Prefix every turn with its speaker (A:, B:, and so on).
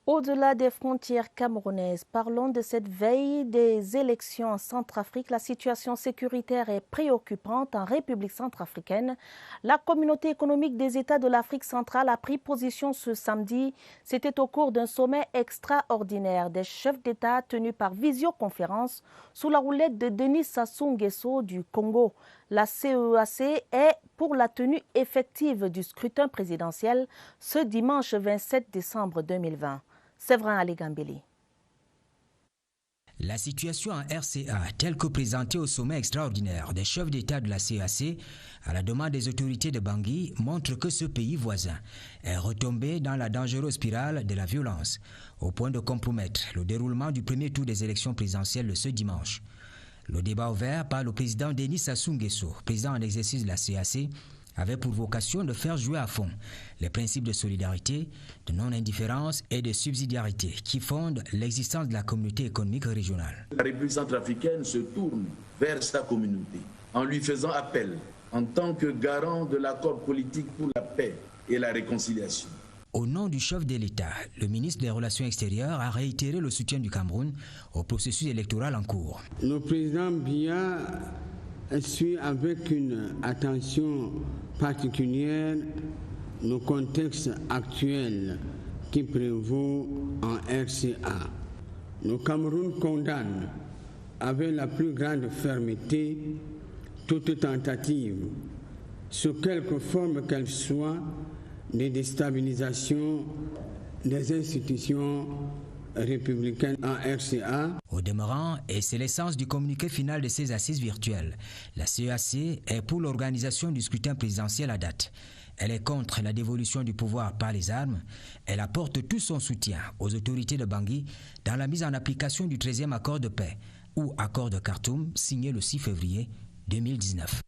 A: Au-delà des frontières camerounaises, parlons de cette veille des élections en Centrafrique. La situation sécuritaire est préoccupante en République centrafricaine. La communauté économique des États de l'Afrique centrale a pris position ce samedi. C'était au cours d'un sommet extraordinaire des chefs d'État tenu par visioconférence sous la houlette de Denis Sassou Nguesso du Congo. La CEEAC est pour la tenue effective du scrutin présidentiel ce dimanche 27 décembre 2020. Séverin Ali Gambeli.
B: La situation en RCA, telle que présentée au sommet extraordinaire des chefs d'État de la CEEAC, à la demande des autorités de Bangui, montre que ce pays voisin est retombé dans la dangereuse spirale de la violence, au point de compromettre le déroulement du premier tour des élections présidentielles ce dimanche. Le débat ouvert par le président Denis Sassou Nguesso, président en exercice de la CEEAC, avait pour vocation de faire jouer à fond les principes de solidarité, de non-indifférence et de subsidiarité qui fondent l'existence de la communauté économique régionale.
C: La République centrafricaine se tourne vers sa communauté en lui faisant appel en tant que garant de l'accord politique pour la paix et la réconciliation.
B: Au nom du chef de l'État, le ministre des Relations extérieures a réitéré le soutien du Cameroun au processus électoral en cours.
D: Le président Biya suit avec une attention particulière le contexte actuel qui prévaut en RCA. Le Cameroun condamne avec la plus grande fermeté toute tentative, sous quelque forme qu'elle soit, de déstabilisation des institutions républicaine en RCA.
B: Au demeurant, et c'est l'essence du communiqué final de ces assises virtuelles, la CEEAC est pour l'organisation du scrutin présidentiel à date. Elle est contre la dévolution du pouvoir par les armes. Elle apporte tout son soutien aux autorités de Bangui dans la mise en application du 13e accord de paix ou accord de Khartoum signé le 6 février 2019.